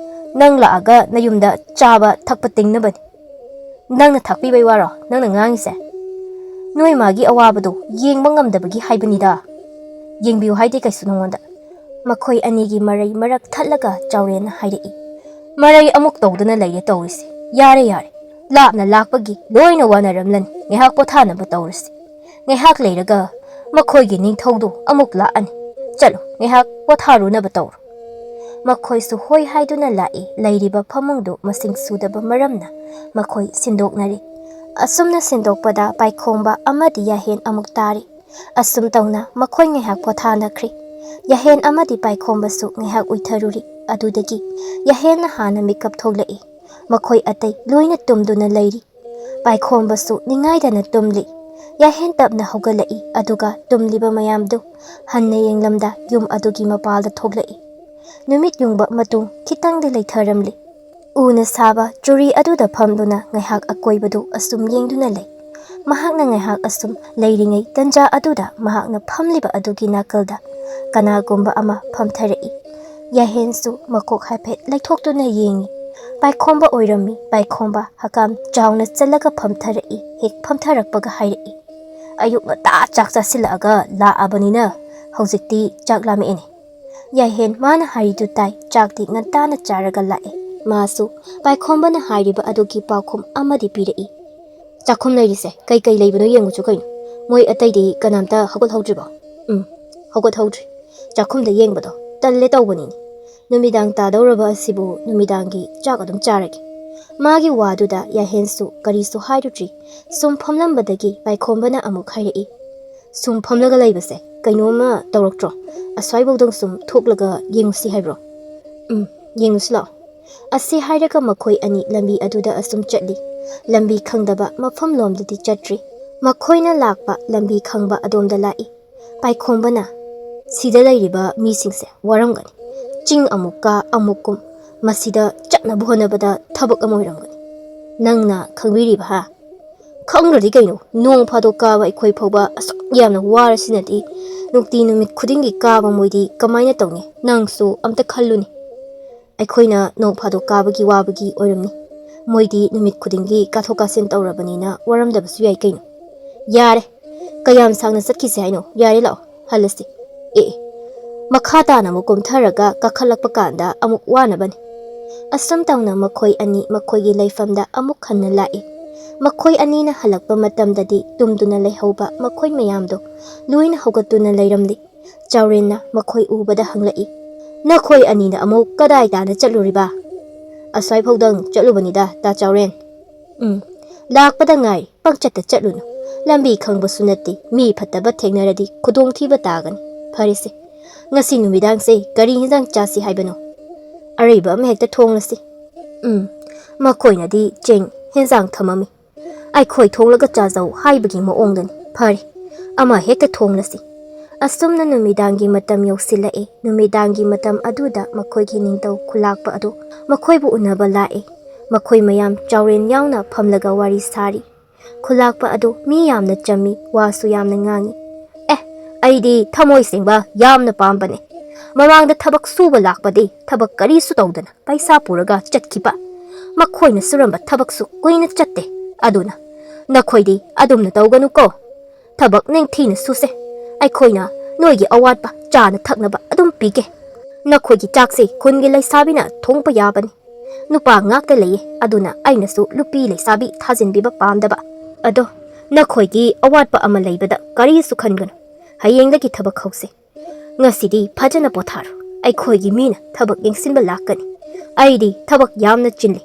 ꯅꯪ ꯂꯥꯛꯑꯒ ꯅꯌꯨꯝꯗ ꯆꯥꯕ ꯊꯛꯄ ꯇꯤꯡꯅꯕꯅꯤ ꯅꯪꯅ ꯊꯥꯛꯄꯤꯕꯩ ꯋꯥꯔꯣ ꯅꯪꯅ ꯉꯥꯡꯉꯤꯁꯦ ꯅꯣꯏ ꯃꯥꯒꯤ ꯑꯋꯥꯕꯗꯣ ꯌꯦꯡꯕ ꯉꯝꯗꯕꯒꯤ ꯍꯥꯏꯕꯅꯤꯗ ꯌꯦꯡꯕꯤꯌꯨ ꯍꯥꯏꯗꯦ ꯀꯩꯁꯨ ꯅꯉꯣꯟꯗ ꯃꯈꯣꯏ ꯑꯅꯤꯒꯤ ꯃꯔꯩ ꯃꯔꯛ ꯊꯠꯂꯒ ꯆꯥꯎꯔꯦꯟꯅ ꯍꯥꯏꯔꯛꯏ ꯃꯔꯩ ꯑꯃꯨꯛ ꯇꯧꯗꯨꯅ ꯂꯩꯔꯦ ꯇꯧꯔꯤꯁꯤ ꯌꯥꯔꯦ ꯌꯥꯔꯦ ꯂꯥꯞꯅ ꯂꯥꯛꯄꯒꯤ ꯂꯣꯏꯅ ꯋꯥꯅꯔꯝꯂꯅꯤ ꯉꯥꯏꯍꯥꯛ ꯄꯣꯊꯥꯅꯕ ꯇꯧꯔꯁꯤ ꯉꯥꯏꯍꯥꯛ ꯂꯩꯔꯒ ꯃꯈꯣꯏꯒꯤ ꯅꯤꯡꯊꯧꯗꯣ ꯑꯃꯨꯛ ꯂꯥꯛꯑꯅꯤ ꯆꯠꯂꯣ ꯉꯥꯏꯍꯥꯛ ꯄꯣꯊꯥꯔꯨꯅꯕ ꯇꯧꯔꯣ ꯃꯈꯣꯏꯁꯨ ꯍꯣꯏ ꯍꯥꯏꯗꯨꯅ ꯂꯥꯛꯏ ꯂꯩꯔꯤꯕ ꯐꯃꯨꯡꯗꯨ ꯃꯁꯤꯡ ꯁꯨꯗꯕ ꯃꯔꯝꯅ ꯃꯈꯣꯏ ꯁꯤꯟꯗꯣꯛꯅꯔꯤ ꯑꯁꯨꯝꯅ ꯁꯤꯟꯗꯣꯛꯄꯗ ꯄꯥꯏꯈꯣꯝꯕ ꯑꯃꯗꯤ ꯌꯥꯍꯦꯟ ꯑꯃꯨꯛ ꯇꯥꯔꯤ ꯑꯁꯨꯝ ꯇꯧꯅ ꯃꯈꯣꯏ ꯉꯥꯏꯍꯥꯛ ꯄꯣꯊꯥꯅꯈ꯭ꯔꯤ ꯌꯥꯍꯦꯟ ꯑꯃꯗꯤ ꯄꯥꯏꯈꯣꯝꯕꯁꯨ ꯉꯥꯏꯍꯥꯛ ꯎꯏꯊꯔꯨꯔꯤ ꯑꯗꯨꯗꯒꯤ ꯌꯥꯍꯦꯟꯅ ꯍꯥꯟꯅ ꯃꯤꯀꯞ ꯊꯣꯛꯂꯛꯏ ꯃꯈꯣꯏ ꯑꯇꯩ ꯂꯣꯏꯅ ꯇꯨꯝꯗꯨꯅ ꯂꯩꯔꯤ ꯄꯥꯏꯈꯣꯝꯕꯁꯨ ꯅꯤꯡꯉꯥꯏꯗꯅ ꯇꯨꯝꯂꯤ ꯌꯥꯍꯦꯟ ꯇꯞꯅ ꯍꯧꯒꯠꯂꯛꯏ ꯑꯗꯨꯒ ꯇꯨꯝꯂꯤꯕ ꯃꯌꯥꯝꯗꯨ ꯍꯟꯅ ꯌꯦꯡꯂꯝꯗ ꯌꯨꯝ ꯑꯗꯨꯒꯤ ꯃꯄꯥꯜꯗ ꯊꯣꯛꯂꯛꯏ ꯅꯨꯃꯤꯠ ꯌꯨꯡꯕ ꯃꯇꯨꯡ ꯈꯤꯇꯪꯗꯤ ꯂꯩꯊꯔꯝꯂꯤ ꯎꯅ ꯁꯥꯕ ꯆꯨꯔꯤ ꯑꯗꯨꯗ ꯐꯝꯗꯨꯅ ꯉꯥꯏꯍꯥꯛ ꯑꯀꯣꯏꯕꯗꯨ ꯑꯁꯨꯝ ꯌꯦꯡꯗꯨꯅ ꯂꯩ ꯃꯍꯥꯛꯅ ꯉꯥꯏꯍꯥꯛ ꯑꯁꯨꯝ ꯂꯩꯔꯤꯉꯩ ꯇꯟꯖꯥ ꯑꯗꯨꯗ ꯃꯍꯥꯛꯅ ꯐꯝꯂꯤꯕ ꯑꯗꯨꯒꯤ ꯅꯥꯀꯜꯗ ꯀꯅꯥꯒꯨꯝꯕ ꯑꯃ ꯐꯝꯊꯔꯛꯏ ꯌꯥꯍꯦꯟꯁꯨ ꯃꯀꯣꯛ ꯍꯥꯏꯐꯦꯠ ꯂꯩꯊꯣꯛꯇꯨꯅ ꯌꯦꯡꯉꯤ ꯄꯥꯏꯈꯣꯝꯕ ꯑꯣꯏꯔꯝꯃꯤ ꯄꯥꯏꯈꯣꯝꯕ ꯍꯀꯥꯝ ꯆꯥꯎꯅ ꯆꯠꯂꯒ ꯐꯝꯊꯔꯛꯏ ꯍꯦꯛ ꯐꯝꯊꯔꯛꯄꯒ ꯍꯥꯏꯔꯛꯏ ꯑꯌꯨꯛ ꯉꯟꯇꯥ ꯆꯥꯛ ꯆꯥꯁꯤꯜꯂꯛꯑꯒ ꯂꯥꯛꯑꯕꯅꯤꯅ ꯍꯧꯖꯤꯛꯇꯤ ꯆꯥꯛ ꯂꯥꯝꯃꯛꯑꯦꯅꯦ ꯌꯥꯍꯦꯟ ꯃꯥꯅ ꯍꯥꯏꯔꯤꯗꯨ ꯇꯥꯏ ꯆꯥꯛꯇꯤ ꯉꯟꯇꯥꯅ ꯆꯥꯔꯒ ꯂꯥꯛꯑꯦ ꯃꯥꯁꯨ ꯄꯥꯏꯈꯣꯝꯕꯅ ꯍꯥꯏꯔꯤꯕ ꯑꯗꯨꯒꯤ ꯄꯥꯎꯈꯨꯝ ꯑꯃꯗꯤ ꯄꯤꯔꯛꯏ ꯆꯥꯛꯈꯨꯝ ꯂꯩꯔꯤꯁꯦ ꯀꯩ ꯂꯩꯕꯅꯣ ꯌꯦꯡꯉꯨꯆꯣ ꯀꯩꯅꯣ ꯃꯣꯏ ꯑꯇꯩꯗꯤ ꯀꯅꯥꯝꯇ ꯍꯧꯒꯠꯍꯧꯗ꯭ꯔꯤꯕꯣ ꯍꯧꯒꯠꯍꯧꯗ꯭ꯔꯤ ꯆꯥꯛꯈꯨꯝꯗ ꯌꯦꯡꯕꯗꯣ ꯇꯜꯂꯦ ꯇꯧꯕꯅꯤꯅꯦ ꯅꯨꯃꯤꯗꯥꯡ ꯇꯥꯗꯧꯔꯕ ꯑꯁꯤꯕꯨ ꯅꯨꯃꯤꯗꯥꯡꯒꯤ ꯆꯥꯛ ꯑꯗꯨꯝ ꯆꯥꯔꯒꯦ ꯃꯥꯒꯤ ꯋꯥꯗꯨꯗ ꯌꯥꯍꯦꯟꯁꯨ ꯀꯔꯤꯁꯨ ꯍꯥꯏꯔꯨꯗ꯭ರಿ ꯁꯨꯝ ꯐꯝꯂꯝꯕꯗꯒꯤ ꯄꯥꯏꯈꯣꯝꯕꯅ ꯑꯃꯨꯛ ꯍꯥꯏꯔꯛꯏ ꯁꯨꯝ ꯐꯝꯂꯒ ꯂꯩꯕꯁꯦ ꯀꯩꯅꯣꯝꯃ ꯇꯧꯔꯛꯇ꯭ꯔꯣ ꯑꯁ꯭ꯋꯥꯏꯐꯥꯎꯗꯪ ꯁꯨꯝ ꯊꯣꯛꯂꯒ ꯌꯦꯡꯉꯨꯁꯤ ꯍꯥꯏꯕ꯭ꯔꯣ ꯌꯦꯡꯉꯨꯁꯤ ꯂꯥꯛꯑꯣ ꯑꯁꯤ ꯍꯥꯏꯔꯒ ꯃꯈꯣꯏ ꯑꯅꯤ ꯂꯝꯕꯤ ꯑꯗꯨꯗ ꯑꯁꯨꯝ ꯆꯠꯂꯤ ꯂꯝꯕꯤ ꯈꯪꯗꯕ ꯃꯐꯝ ꯂꯣꯝꯗꯗꯤ ꯆꯠꯇ꯭ꯔꯤ ꯃꯈꯣꯏꯅ ꯂꯥꯛꯄ ꯂꯝꯕꯤ ꯈꯪꯕ ꯑꯗꯣꯝꯗ ꯂꯥꯛꯏ ꯄꯥꯏꯈꯣꯝꯕꯅ ꯁꯤꯗ ꯂꯩꯔꯤꯕ ꯃꯤꯁꯤꯡꯁꯦ ꯋꯥꯔꯝꯒꯅꯤ ꯆꯤꯡ ꯑꯃꯨꯛ ꯀꯥ ꯑꯃꯨꯛ ꯀꯨꯝ ꯃꯁꯤꯗ ꯆꯠꯅꯕ ꯍꯣꯠꯅꯕꯗ ꯊꯕꯛ ꯑꯃ ꯑꯣꯏꯔꯝꯒꯅꯤ ꯅꯪꯅ ꯈꯪꯕꯤꯔꯤꯕ ꯍꯥ ꯈꯪꯗ꯭ꯔꯗꯤ ꯀꯩꯅꯣ ꯅꯣꯡ ꯐꯥꯗꯣꯛ ꯀꯥꯕ ꯑꯩꯈꯣꯏ ꯐꯥꯎꯕ ꯑꯁꯨꯛ ꯌꯥꯝꯅ ꯋꯥꯔꯁꯤꯅꯗꯤ ꯅꯨꯡꯇꯤ ꯅꯨꯃꯤꯠ ꯈꯨꯗꯤꯡꯒꯤ ꯀꯥꯕ ꯃꯣꯏꯗꯤ ꯀꯃꯥꯏꯅ ꯇꯧꯅꯤ ꯅꯪꯁꯨ ꯑꯝꯇ ꯈꯜꯂꯨꯅꯤ ꯑꯩꯈꯣꯏꯅ ꯅꯣꯡ ꯐꯥꯗꯣꯛ ꯀꯥꯕꯒꯤ ꯋꯥꯕꯒꯤ ꯑꯣꯏꯔꯝꯅꯤ ꯃꯣꯏꯗꯤ ꯅꯨꯃꯤꯠ ꯈꯨꯗꯤꯡꯒꯤ ꯀꯥꯊꯣꯛ ꯀꯥꯁꯤꯟ ꯇꯧꯔꯕꯅꯤꯅ ꯋꯥꯔꯝꯗꯕꯁꯨ ꯌꯥꯏ ꯀꯩꯅꯣ ꯌꯥꯔꯦ ꯀꯌꯥꯝ ꯁꯥꯡꯅ ꯆꯠꯈꯤꯁꯦ ꯍꯥꯏꯅꯣ ꯌꯥꯔꯦ ꯂꯥꯛꯑꯣ ꯍꯜꯂꯁꯤ ꯃꯈꯥ ꯇꯥꯅ ꯑꯃꯨꯛ ꯀꯨꯝꯊꯔꯒ ꯀꯥꯈꯠꯂꯛꯄ ꯀꯥꯟꯗ ꯑꯃꯨꯛ ꯋꯥꯅꯕꯅꯤ ꯑꯁꯨꯝ ꯇꯧꯅ ꯃꯈꯣꯏ ꯑꯅꯤ ꯃꯈꯣꯏꯒꯤ ꯂꯩꯐꯝꯗ ꯑꯃꯨꯛ ꯍꯟꯅ ꯂꯥꯛꯏ ꯃꯈꯣꯏ ꯑꯅꯤꯅ ꯍꯜꯂꯛꯄ ꯃꯇꯝꯗꯗꯤ ꯇꯨꯝꯗꯨꯅ ꯂꯩꯍꯧꯕ ꯃꯈꯣꯏ ꯃꯌꯥꯝꯗꯣ ꯂꯣꯏꯅ ꯍꯧꯒꯠꯇꯨꯅ ꯂꯩꯔꯝꯂꯤ ꯆꯥꯎꯔꯦꯟꯅ ꯃꯈꯣꯏ ꯎꯕꯗ ꯍꯪꯂꯛꯏ ꯅꯈꯣꯏ ꯑꯅꯤꯅ ꯑꯃꯨꯛ ꯀꯗꯥꯏ ꯇꯥꯅ ꯆꯠꯂꯨꯔꯤꯕ ꯑꯁ꯭ꯋꯥꯏꯐꯥꯎꯗꯪ ꯆꯠꯂꯨꯕꯅꯤꯗ ꯇꯥ ꯆꯥꯎꯔꯦꯟ ꯂꯥꯛꯄꯗ ꯉꯥꯏ ꯄꯪꯆꯠꯇ ꯆꯠꯂꯨꯅꯨ ꯂꯝꯕꯤ ꯈꯪꯕꯁꯨ ꯅꯠꯇꯦ ꯃꯤ ꯐꯠꯇꯕ ꯊꯦꯡꯅꯔꯗꯤ ꯈꯨꯗꯣꯡꯊꯤꯕ ꯇꯥꯒꯅꯤ ꯐꯔꯦꯁꯦ ꯉꯁꯤ ꯅꯨꯃꯤꯗꯥꯡꯁꯦ ꯀꯔꯤ ꯍꯦꯟꯖꯥꯡ ꯆꯥꯁꯤ ꯍꯥꯏꯕꯅꯣ ꯑꯔꯩꯕ ꯑꯃ ꯍꯦꯛꯇ ꯊꯣꯡꯂꯁꯤ ꯃꯈꯣꯏꯅꯗꯤ ꯆꯦꯡ ꯍꯦꯟꯖꯥꯡ ꯊꯝꯃꯝꯃꯤ ꯑꯩꯈꯣꯏ ꯊꯣꯡꯂꯒ ꯆꯥꯖꯧ ꯍꯥꯏꯕꯒꯤ ꯃꯑꯣꯡꯗꯅꯤ ꯐꯔꯦ ꯑꯃ ꯍꯦꯛꯇ ꯊꯣꯡꯂꯁꯤ ꯑꯁꯨꯝꯅ ꯅꯨꯃꯤꯗꯥꯡꯒꯤ ꯃꯇꯝ ꯌꯧꯁꯤꯜꯂꯛꯏ ꯅꯨꯃꯤꯗꯥꯡꯒꯤ ꯃꯇꯝ ꯑꯗꯨꯗ ꯃꯈꯣꯏꯒꯤ ꯅꯤꯡꯊꯧ ꯈꯨꯜꯂꯥꯛꯄ ꯑꯗꯨ ꯃꯈꯣꯏꯕꯨ ꯎꯅꯕ ꯂꯥꯛꯏ ꯃꯈꯣꯏ ꯃꯌꯥꯝ ꯆꯥꯎꯔꯦꯟ ꯌꯥꯎꯅ ꯐꯝꯂꯒ ꯋꯥꯔꯤ ꯁꯥꯔꯤ ꯈꯨꯜꯂꯥꯛꯄ ꯑꯗꯨ ꯃꯤ ꯌꯥꯝꯅ ꯆꯝꯃꯤ ꯋꯥꯁꯨ ꯌꯥꯝꯅ ꯉꯥꯡꯏ ꯑꯩꯗꯤ ꯊꯃꯣꯏ ꯁꯦꯡꯕ ꯌꯥꯝꯅ ꯄꯥꯝꯕꯅꯦ ꯃꯃꯥꯡꯗ ꯊꯕꯛ ꯁꯨꯕ ꯂꯥꯛꯄꯗꯤ ꯊꯕꯛ ꯀꯔꯤꯁꯨ ꯇꯧꯗꯅ ꯄꯩꯁా ꯄꯨꯔꯒ ꯆꯠꯈꯤꯕ ꯃꯈꯣꯏꯅ ꯁꯨꯔꯝꯕ ꯊꯕꯛꯁꯨ ꯀꯨꯏꯅ ꯆꯠꯇꯦ ꯑꯗꯨꯅ ꯅꯈꯣꯏꯗꯤ ꯑꯗꯨꯝꯅ ꯇꯧꯒꯅꯨꯀꯣ ꯊꯕꯛ ꯅꯤꯡꯊꯤꯅ ꯁꯨꯁꯦ ꯑꯩꯈꯣꯏꯅ ꯅꯣꯏꯒꯤ ꯑꯋꯥꯠꯄ ꯆꯥꯅ ꯊꯛꯅꯕ ꯑꯗꯨꯝ ꯄꯤꯒꯦ ꯅꯈꯣꯏꯒꯤ ꯆꯥꯛꯁꯦ ꯈꯨꯟꯒꯤ ꯂꯩꯁꯥꯕꯤꯅ ꯊꯣꯡꯕ ꯌꯥꯕꯅꯤ Nupa ngakta leye aduna ainasu lupi leisabi thajinbiba pamdaba ado nakhoigi awatpa ama leibada karisu khanganu hayengdagi thabak hause ngasidi phajana potharu aikhoigi mina thabak yengsinba lakani aidi thabak yamna chinli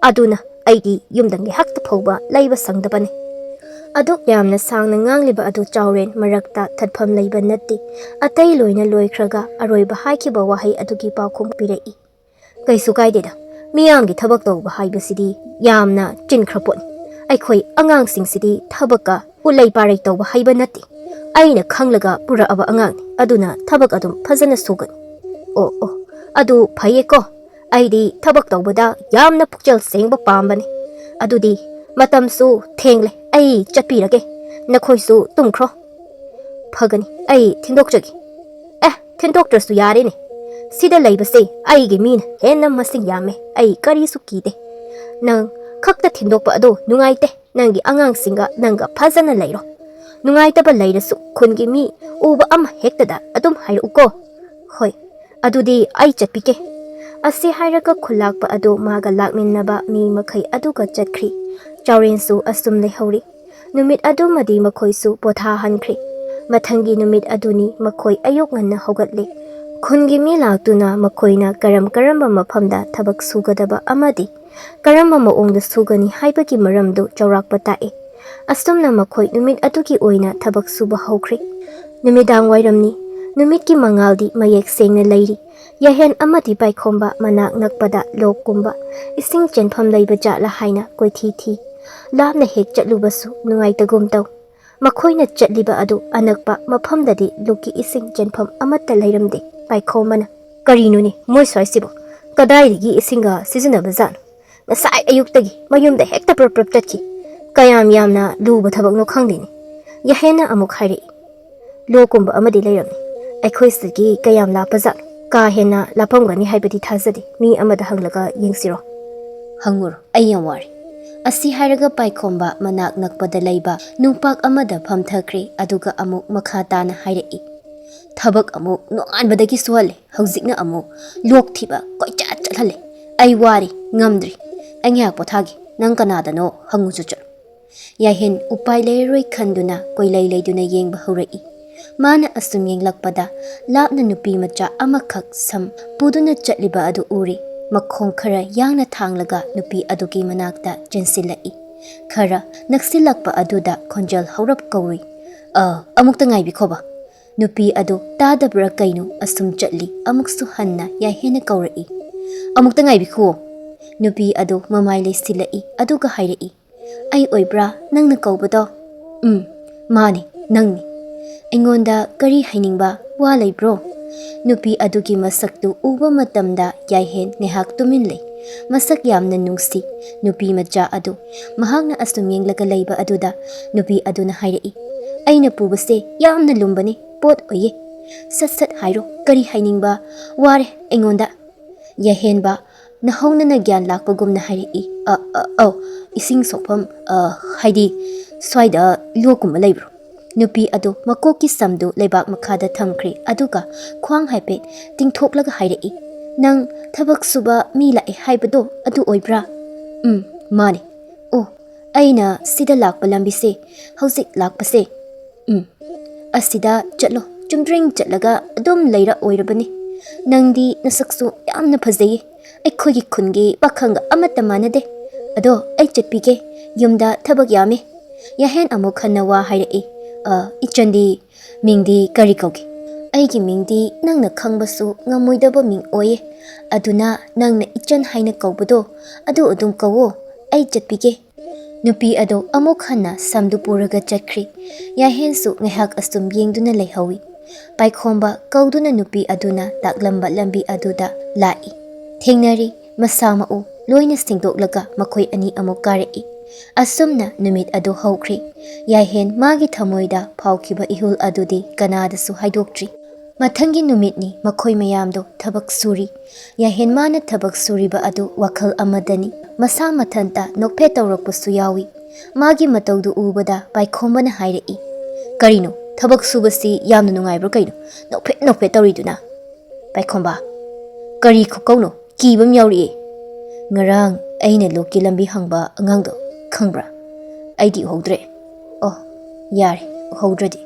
aduna aidi yumdangi hakta phauba leiba sangdabane adu yamna sangna ngangliba adu chawren marakta thatpham leiba natti atai loina loikhraga aroiba haikiba wahai adugi paukhum pirai kaisu kaideda miyamgi thabak tawba haibasidi yamna chinkraponi aikhoi angangsingsidi thabaka ulai parai tawba haiba natti aina khanglaga pura aba angangni aduna thabak adum phajana sugani o adu phayeko aidi thabak tawbada yamna pukchal sengba pambani adudi matamsu thengle ai chapirage nakhoisu tumkhro phagani ai thindokjagi thindoktrasu yarene sida laibase aigi min henna masing yame ai karisu kide nang khakta thindokpa ado nungaite nangi angang singa nanga phajana leiro nungaitaba leirasu khungi mi uba ama hektada adum hairuko hoi adudi ai chapike asi hairaga khulakpa ado maga lakminnaba mi makhai aduga chatkhri chawrensu asum lehauri numit adumadi makhoisu potha hankhri mathangi numit aduni makhoi ayok nganna hogatle khungi mi laktuna makhoina karamba mafamda thabak sugadaba amadi karamba maongda sugani haibagi maramdu chawrakpa tae asumna makhoi numit adugi oina thabak suba haukhri numidang wairamni numitki mangaldi mayek sengna leiri yahen amadi baikhomba manak nakpada lokkumba ising chenpham leiba jala haina koithi thi labna hek chatlubasu nungaitagum taw makhoina chatliba adu anakpa mafamdadi luki ising chenpham amatta leiramde baikhomana karinuni moi soisibo kadairigi isinga sizinaba zan nasai ayuktagi mayumda hekta prap tatki kayam yamna luba thabak no khangdini yahena amuk hairi lokumba amadi leiramni aikhoisigi kayam lapazan ka hena lapamgani haibadi thazadi mi amada hanglaga yengsiro hangmur ayam wari asi hairaga paikhomba manak nakpada leiba nungpak amada phamthakri aduga amuk makha tana hairei thabak amuk nonganbadagi suhale haujikna amuk lokthiba koichat chalhale ai wari ngamdri angyak pothagi nang kanadano hanguchuchu yahen upai leiroi khanduna koilai leiduna yengba hurei mana asum yenglakpada lapna nupi macha amakhak sam puduna chatliba adu uri makhong khara yangna thanglaga nupi adugi manakta jensilai khara naksilakpa aduda khonjal haurap kauri amukta ngai bikhoba nupi adu tadabra kainu asum chatli amuksu hanna ya hena kauri amukta ngai bikho nupi adu mamai lesilai aduga hairei ai oibra nangna kaubado mani nangni aingonda kari hainingba wa leibro nupi adugi masaktu uba matamda yaihen nehak tuminle masak yamna nungsi nupi macha adu mahakna asum yenglaga leiba aduda nupi aduna hairei aina pubase yamna lumbani pot oye sat hairo kari hainingba ware aingonda yahenba nahongna na gyan lakpagumna hairei ising sopam haidi swaida lokum leibro nupi adu makoki samdu leibak makhada thamkhri aduga khwang haipet tingthoklaga hairei nang thabak suba mi lai haibado adu oibra mani aina sida lakpa lambise haujik lakpase asida chatlo chumdring chatlaga adum leira oirabani nangdi nasaksu yamna phajei aikhogi khungi pakhanga amata manade ado ai chatpige yumda thabak yame yahen amuk khanna wa hairei ichandi mingdi kari kaugi aigi mingdi nangna khangbasu ngamoidaba ming oye aduna nangna ichan haina kaubado adu adum kawo ai chatpige nupi ado amuk khanna samdu puraga chakri yahensu ngehak astum yengduna leihawi paikhomba kauduna nupi aduna taklamba lambi aduda lai thengnari masama u loina singdoklaga makhoi ani amuk karei asumna numit adu haukhri yahen magi thamoida phaukiba ihul adudi kanadasu haidoktri mathangi numitni makhoi mayamdo thabak suri yahen mana thabak suriba adu wakhal amadani masa mathanta nokphe tawrakpasu yawi magi matawdu ubada paikhomana hairei karino thabak subasi yamna nungaibro kaino nokphe tawriduna paikhomba kari khokauno kibam yauri Ngarang aina loki lambi hangba angangdo khangbra. Aidi uhodre. Oh, yare, uhodradi.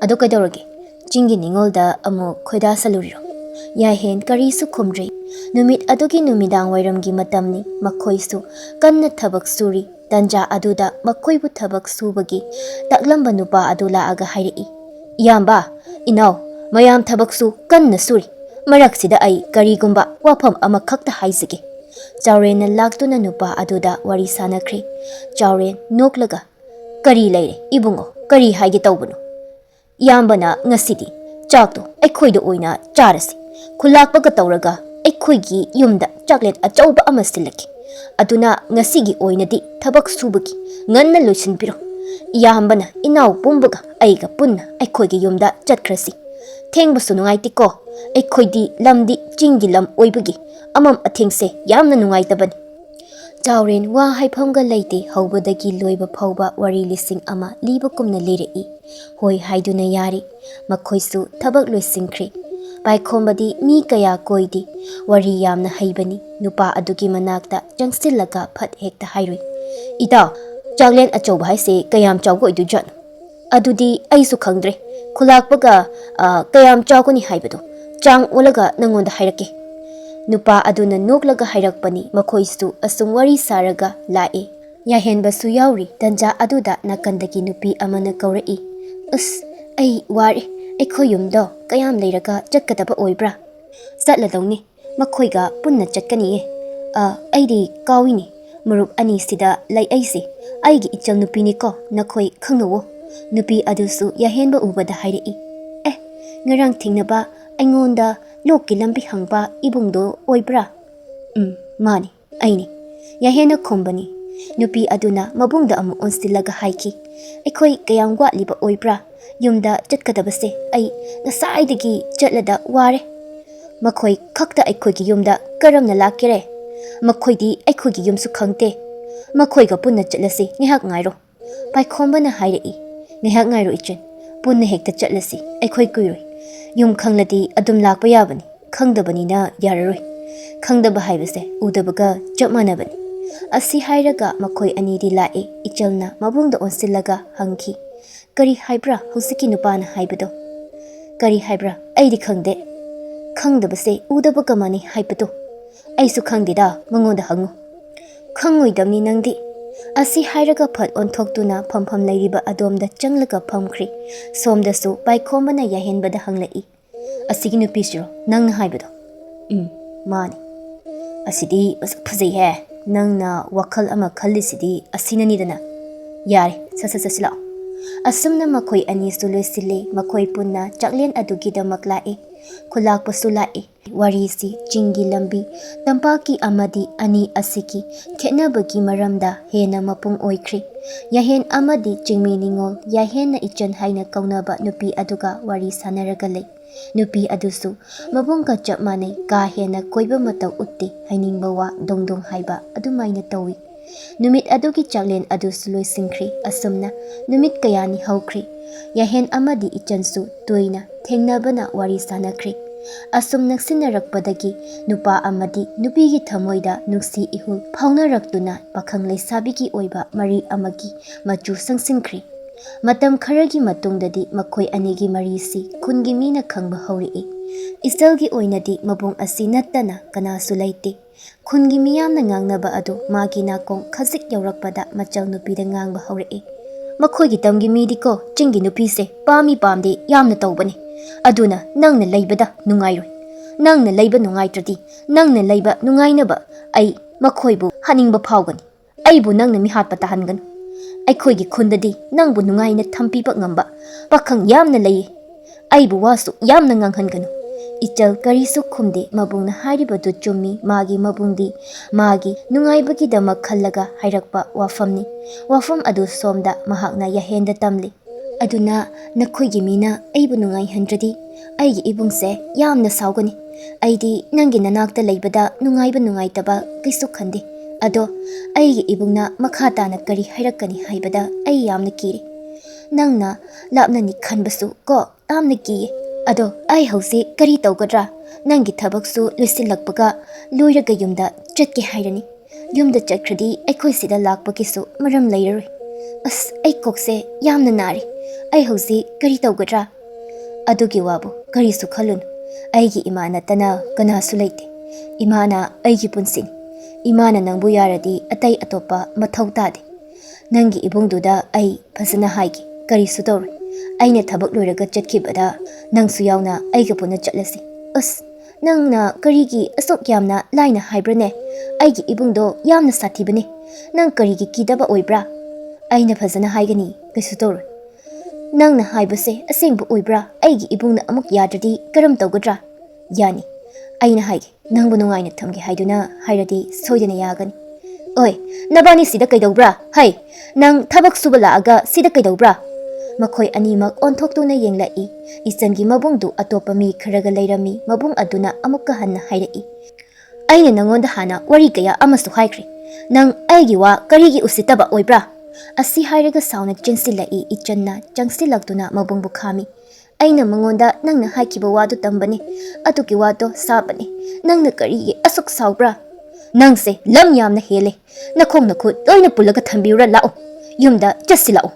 Ado kaidawrage. Chingi ningolda amu khoida saluriro. Yahen karisu khumdre. Numit adugi numidang wairamgi matamni makhoisu kanna thabak suri tanja aduda makhoibu thabak subagi taklamba nupa adula aga hairi. Iyamba, inaw, mayam thabaksu kanna suri. Maraksida ai karigumba wafam amakhakta haisige. Chawren laktuna nupa aduda wari sanakri. Chawren noklaga. Kari leire, ibungo, kari haige tawbano. Iyambana ngasidi, chakto aikhoida oina charasi. Khulakpaga tawraga aikhoigi yumda chocolate achauba ama silaki. Aduna ngasigi oinadi thabak subagi nganna loisinpiro. Iyambana inaw pumbaga aiga punna aikhoigi yumda chatkrasi. Thengbasu nungaitiko aikhoidi lamdi chingi lam oibagi amam athengse yamna nungaitabani. Chawren wa haifamga leite haubadagi loiba phauba wari lising ama liba kumna lirei. Hoi haiduna yari makhoisu thabak loisingkhri. Paikhombadi mi kaya koidi wari yamna haibani nupa adugi manakta jangsillaga phat hekta hairui. Ida chaglen achauba haise kayam chawgo idu jan. Adudi aisu khangdre khulakpaga kayam chawgoni haibado chang olaga nangonda hairake. Nupa aduna noklaga hairakpani makhoisu asung wari saraga lae. Yahenbasu yauri tanja aduda nakandagi nupi amana kaurei. Us ai wari aikhoyumdo kayam leiraga chatkadaba oibra. Satladongni makhoiga punna chatkaniye. Aidi kawini murup ani sida lai aise aigi ichal nupini ko nakhoi khangnawo. Nupi adusu yahenba ubada hairei. Ngarang thingnaba aingonda loki lambi hangba ibungdo oibra. Mani aini yahena khombani. Nupi aduna mabungda amu onstilaga haiki. Aikhoi kayam watliba oibra. Yumda chatkadabase ai nasaidagi chatlada ware. Makhoi khakta aikhoigi yumda karamna lakere. Makhoidi aikhoigi yumsu khangte. Makhoiga punna chatlasi ngihak ngairo. Paikhombana hairei. Ngihak ngairo ichin. Punna hekta chatlasi aikhoi kuiroi. Yum khangladi adum lakpa yabani. Khangdabani na yararoi. Khangdaba haibase udabaga chapmanabani. Asi hairaga makhoi anidi lae ichalna mabungda onsillaga hangki. Kari haibra husiki nupana haibado. Kari haibra aidi khangde. Khangdabase udabaga mani haibado. Aisu khangdida mangonda hangu. Khangoidamni nangdi. Asi hairaga phat onthoktuna phampham leiriba adomda changlaga phamkhri. Somdasu paikhombana yahenbada hanglai. Asigi nupisiro nangna haibado. Mani. Asidi masak phazai hai. Nangna wakhal ama khallisidi asinanidana. Yare sasasasila. Asumna makhoi anisu loisile makhoi punna chaklen adugidamak lae. Khulakpasu lae. Warisi chingi lambi tampaki amadi ani asiki khenabagi maramda hena mapung oikhri. Yahen amadi chingmi ningol yahena ichan haina kaunaba nupi aduga wari sanaraga lei. Nupi adusu mabungka chapmanai ka hena koiba matau utti hainingba wa dongdong haiba adumaina tawi. Numit adugi chaklen adusu loisingkhri asumna numit kayani haukri. Yahen amadi ichansu tuina thengnabana wari sanakri. Asum naksinnarakpadagi nupa amadi nupigi thamoida nuksi ihul phaunarakduna pakhang leisabigi oiba mari amagi machu sangsinkhri. Matam kharagi matungdadi makhoi anigi marisi khungi mina khangba haurei. Isalgi oinadi mabung asi nattana kanasu laite. Khungi miyamna ngangnaba adu magi nakong khazik yaurakpada machal nupida ngangba haurei. Makhoigi tamgi midiko chingi nupise pami pamde yamna tawbani. Aduna nangna leibada nungairoi. Nangna leiba nungaitradi nangna leiba nungainaba ai makhoibu haningba phawgani. Aibu nangna mihatpa tahanganu. Aikhoigi khundadi nangbu nungaina thampiba ngamba pakhang yamna lei. Aibu wasu yamna nganghanganu. Ichal karisu khumde mabungna hairibadu chummi magi mabungdi magi nungaibagi damak khallaga hairakpa wafamni. Wafam adu somda mahakna yahenda tamli. Aduna nakhoigi mina aibu nungai handradi aigi ibungse yamna saugani. Aidi nangi nanakta leibada nungaiba nungaitaba kaisu khande. Ado aigi ibungna makhata na kari hairakani haibada ai yamna kiri. Nangna lapna ni khanbasu ko amna kiye. Ado ai hausi kari tawgadra nangi thabaksu lusilakpaga loiraga yumda chatke hairani. Yumda chakhradi aikoi sida lakpa kisu maram lairoi. As ai kokse yamna nari. Ai hausi kari taugadra. Adugi wabu kari su khalun. Aigi imana tana kana su laite. Imana aigi punsin. Imana nangbu yaradi atai atopa mathau tade. Nangi ibungduda ai phasana haigi kari su tawri. Aina thabak loiraga chatkibada nangsu yauna aiga puna chatlasi. As nangna karigi asok yamna laina haibrane. Aigi ibungdo yamna satibane. Nang karigi kidaba oibra. Aina phasana haigani kaisu tawri. Nangna haibase asengbu oibra. Aigi ibungna amuk yadradi karam tawgadra. Yani. Aina haigi nangbu nungaina thamgi haiduna hairadi soidana yagani. Oi, nabani sida kaidawbra. Hai, nang thabak suba laaga sida kaidawbra. Makhoi animak onthokduna yenglai. Isangi mabungdu atopa mi kharaga lairami mabung aduna amukka hanna hairai. Aina nangonda hana wari kaya amasu haikri. Nang aigi wa karigi usitaba oibra. Asi hairaga sauna chensilai ichanna changsilagduna mabungbu khami. Aina mangonda nangna haikiba wadu tambani. Atuki wado sabani. Nangna karigi asuk saubra. Nangse lam yamna hele. Nakhong nakhut loina pulaga thambiura lao. Yumda chasilao.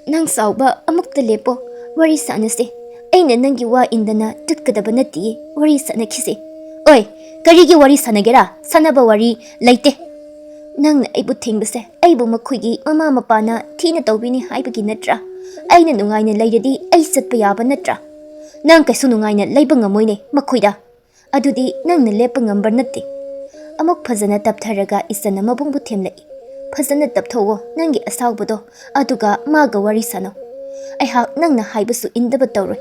Nang sauba amukta lepo wari sanase. Aina nangi wa indana tutkadaba nati wari sanakise. Oi, karigi wari sanagera sanaba wari laite. Nangna aibu thingbase aibu makhuigi mama mapana thina tawbini haibagi natra. Aina nungaina lairadi ai satpa yaba natra. Nang kaisu nungaina laiba ngamoine makhuida. Adudi nangna lepa ngambar natti. Amuk phazana taptharaga isana mabungbu themlai. Phazana tapthowo nangi asawbado aduga maga wari sano. Aihak nangna haibasu indaba tawroi.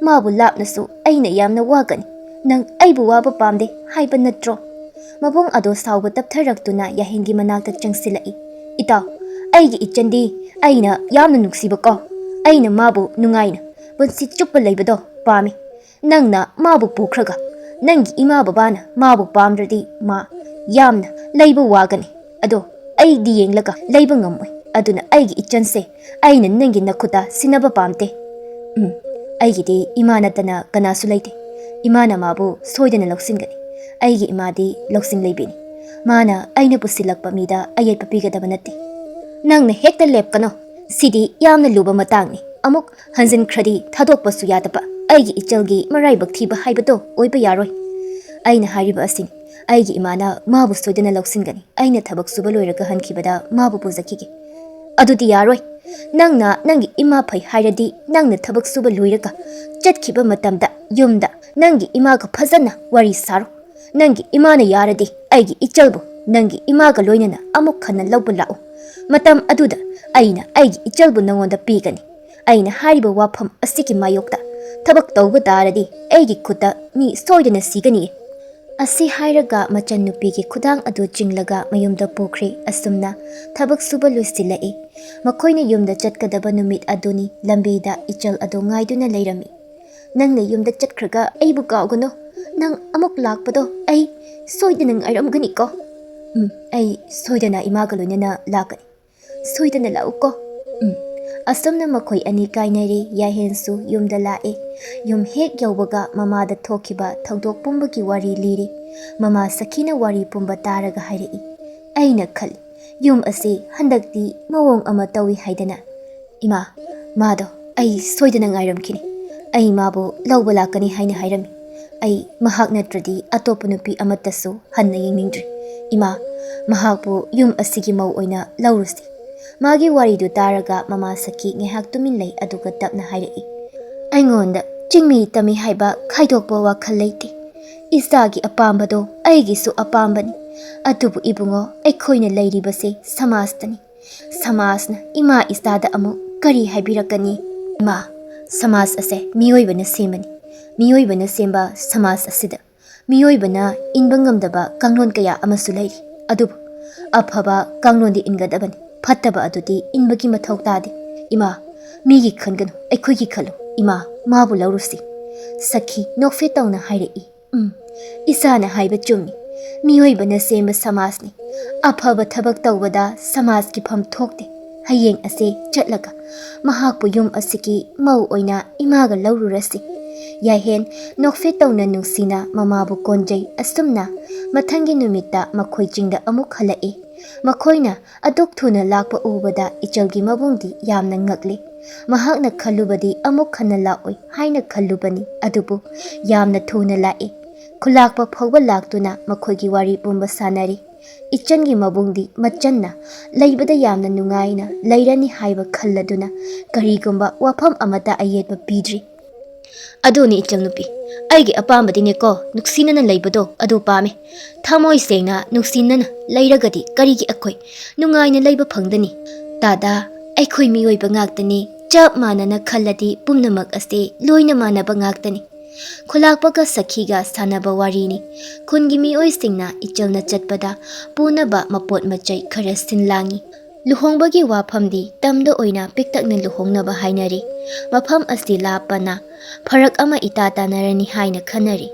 Mabu lapnasu aina yamna wagani. Nang aibu waba pamde haiba natro. Mabung ado sawba taptharaktuna yahengi manakta changsilai. Itaw, aigi ichandi aina yamna nuksiba ko. Aina mabu nungaina bunsi chuppa laibado pami. Nangna mabu pukhraga. Nangi ima babana mabu pamdradi ma yamna laiba wagani. Ado aigi yenglaga laiba ngamoi. Aduna aigi ichanse aina nangi nakhuta sinaba pamte. Aigi di imana tana kanasu laite. Imana mabu soidana laksingani. Aigi imadi laksing laibini. Mana aina pusilakpa mida ayay papigadaba nati. Nangna hekta lepkano. Sidi yamna luba matangni. Amuk hanzin kradi thadokpa suyadaba. Aigi ichalgi maraibak thiba haibado oiba yaroi. Aina hariba asin. Aigi imana mabu soidana laksingani. Aina thabak suba loiraga hankibada mabu puzakigi. Adudi yaroi. Nangna nangi ima pai hairadi nangna thabak suba loiraga chatkiba matamda yumda nangi imaga phazana wari saro. Nangi imana yaradi aigi ichalbu nangi imaga loinana amuk khana lawba lao. Matam aduda aina aigi ichalbu nangonda pigani. Aina hariba wafam asiki mayokta thabak tawba taradi aigi khuta mi soidana sigani. Asi hairaga machan nupigi khudang adu jinglaga mayumda pokri asumna thabak suba luisilai. Makoina yumda chatkadaba numit aduni lambida ichal adu ngaiduna lairami. Nangna yumda chatkraga aibu kaugano. Nang amuk lakpado ai soidana ngairamgani ko. Ai soidana imaga loinana lakani. Soidana lau ko. Asumna makoi ani kainari yahensu yumda lae. Yum hek yawbaga mamada thokiba thawdok pumbagi wari liri. Mama sakina wari pumba taraga hairai. Aina khali. Yum asi handakti mawong ama tawi haidana. Ima, mado ai soidana ngairamkini. Ai mabu lawba lakani haina hairami. Ai mahak natradi atopa nupi amatasu hanna yengningdri. Ima, mahakbu yum asigi mau oina lawrusi. Magi waridu taraga mama saki ngehak tumin lay aduga tapna hairai. Aingonda chingmi tami haiba khaidokpa wakhal leite. Isagi apambado aigisu apambani. Atubu ibungo aikhoina lairibase samastani. Samasna ima isada amu kari haibirakani. Ima, samas ase miyoibana semani. Miyoibana semba samas asida. Miyoibana inba ngamdaba kanglon kaya amasu lairi. Adubu afaba kanglondi ingadabani. Fattaba adudi inbagi mathau tade. Ima, migi khanganu aikhoigi khalu. Ima, mabu laurusi. Sakhi nokfe tawna hairai. Isana haiba chumni. Miyoibana semba samasni. Afaba thabak tawbada samaski pham thokte. Hayeng ase chatlaga. Mahakpu yum asiki mau oina imaga laururasi. Yahen nokfe tawna nungsina mamabu konjay asumna mathangi numita makhoi chingda amuk halai. ꯃꯈꯣꯏꯅ ꯑꯗꯨꯛ ꯊꯨꯅ ꯂꯥꯛꯄ ꯎꯕꯗ ꯏꯆꯜꯒꯤ ꯃꯕꯨꯡꯗꯤ ꯌꯥꯝꯅ ꯉꯛꯂꯤ꯫ ꯃꯍꯥꯛꯅ ꯈꯜꯂꯨꯕꯗꯤ ꯑꯃꯨꯛ ꯍꯟꯅ ꯂꯥꯛꯑꯣꯏ ꯍꯥꯏꯅ ꯈꯜꯂꯨꯕꯅꯤ, ꯑꯗꯨꯕꯨ ꯌꯥꯝꯅ ꯊꯨꯅ ꯂꯥꯛꯏ꯫ ꯈꯨꯂꯥꯛꯄ ꯐꯥꯎꯕ ꯂꯥꯛꯇꯨꯅ ꯃꯈꯣꯏꯒꯤ ꯋꯥꯔꯤ ꯄꯨꯝꯕ ꯁꯥꯟꯅꯔꯤ꯫ ꯏꯆꯟꯒꯤ ꯃꯕꯨꯡꯗꯤ ꯃꯆꯟꯅ ꯂꯩꯕꯗ ꯌꯥꯝꯅ ꯅꯨꯡꯉꯥꯏꯅ ꯂꯩꯔꯅꯤ ꯍꯥꯏꯕ ꯈꯜꯂꯗꯨꯅ ꯀꯔꯤꯒꯨꯝꯕ ꯋꯥꯐꯝ ꯑꯃꯠꯇ ꯑꯌꯦꯠꯄ ꯄꯤꯗ꯭ꯔꯤ꯫ ꯑꯗꯨꯅꯤ ꯏꯆꯜ ꯅꯨꯄꯤ, ꯑꯩꯒꯤ ꯑꯄꯥꯝꯕꯗꯤꯅꯦꯀꯣ, ꯅꯨꯡꯁꯤꯅꯅ ꯂꯩꯕꯗꯣ ꯑꯗꯨ ꯄꯥꯝꯃꯦ꯫ ꯊꯃꯣꯏ ꯁꯦꯡꯅ ꯅꯨꯡꯁꯤꯅꯅ ꯂꯩꯔꯒꯗꯤ ꯀꯔꯤꯒꯤ ꯑꯩꯈꯣꯏ ꯅꯨꯡꯉꯥꯏꯅ ꯂꯩꯕ ꯐꯪꯗꯅꯤ? ꯗꯥꯗꯥ, ꯑꯩꯈꯣꯏ ꯃꯤꯑꯣꯏꯕ ꯉꯥꯛꯇꯅꯤ꯫ ꯆꯞ ꯃꯥꯟꯅꯅ ꯈꯜꯂꯗꯤ ꯄꯨꯝꯅꯃꯛ ꯑꯁꯤ ꯂꯣꯏꯅ ꯃꯥꯟꯅꯕ ꯉꯥꯛꯇꯅꯤ꯫ ꯈꯨꯂꯥꯛꯄꯒ ꯁꯈꯤꯒ ꯁꯥꯟꯅꯕ ꯋꯥꯔꯤꯅꯤ꯫ ꯈꯨꯟꯒꯤ ꯃꯤꯑꯣꯏꯁꯤꯡꯅ ꯏꯆꯜꯅ ꯆꯠꯄꯗ ꯄꯨꯅꯕ ꯃꯄꯣꯠ ꯃꯆꯩ ꯈꯔ ꯁꯤꯟꯂꯥꯡꯉꯤ꯫ ꯂꯨꯍꯣꯡꯕꯒꯤ ꯋꯥꯐꯝꯗꯤ ꯇꯝꯗ ꯑꯣꯏꯅ ꯄꯤꯛꯇꯛꯅ ꯂꯨꯍꯣꯡꯅꯕ ꯍꯥꯏꯅꯔꯤ꯫ ꯃꯐꯝ ꯑꯁꯤ ꯂꯥꯞꯄꯅ ꯐꯔꯛ ꯑꯃ ꯏꯇꯥ ꯇꯥꯅꯔꯅꯤ ꯍꯥꯏꯅ ꯈꯟꯅꯔꯤ꯫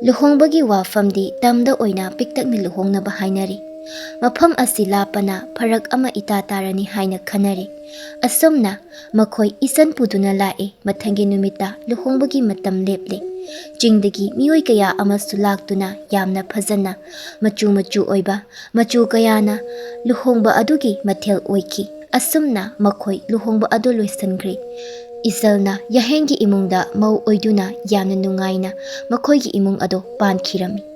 ꯂꯨꯍꯣꯡꯕꯒꯤ ꯋꯥꯐꯝꯗꯤ ꯇꯝꯗ ꯑꯣꯏꯅ ꯄꯤꯛꯇꯛꯅ ꯂꯨꯍꯣꯡꯅꯕ ꯍꯥꯏꯅꯔꯤ꯫ ꯃꯐꯝ ꯑꯁꯤ ꯂꯥꯞꯄꯅ ꯐꯔꯛ ꯑꯃ ꯏꯇꯥ ꯇꯥꯔꯅꯤ ꯍꯥꯏꯅ ꯈꯟꯅꯔꯤ꯫ ꯑꯁꯨꯝꯅ ꯃꯈꯣꯏ ꯏꯆꯟ ꯄꯨꯗꯨꯅ ꯂꯥꯛꯏ꯫ ꯃꯊꯪꯒꯤ ꯅꯨꯃꯤꯠꯇ ꯂꯨꯍꯣꯡꯕꯒꯤ ꯃꯇꯝ ꯂꯦꯞꯂꯦ꯫ ꯆꯤꯡꯗꯒꯤ ꯃꯤꯑꯣꯏ ꯀꯌꯥ ꯑꯃꯁꯨ ꯂꯥꯛꯇꯨꯅ ꯌꯥꯝꯅ ꯐꯖꯅ ꯃꯆꯨ ꯃꯆꯨ ꯑꯣꯏꯕ ꯃꯆꯨ ꯀꯌꯥꯅ ꯂꯨꯍꯣꯡꯕ ꯑꯗꯨꯒꯤ ꯃꯊꯦꯜ ꯑꯣꯏꯈꯤ꯫ ꯑꯁꯨꯝꯅ ꯃꯈꯣꯏ ꯂꯨꯍꯣꯡꯕ ꯑꯗꯨ ꯂꯣꯏꯁꯤꯟꯈ꯭ꯔꯦ꯫ ꯏꯆꯜꯅ ꯌꯥꯍꯦꯡꯒꯤ ꯏꯃꯨꯡꯗ ꯃꯧ ꯑꯣꯏꯗꯨꯅ ꯌꯥꯝꯅ ꯅꯨꯡꯉꯥꯏꯅ ꯃꯈꯣꯏꯒꯤ ꯏꯃꯨꯡ ꯑꯗꯨ ꯄꯥꯟꯈꯤꯔꯝꯃꯤ꯫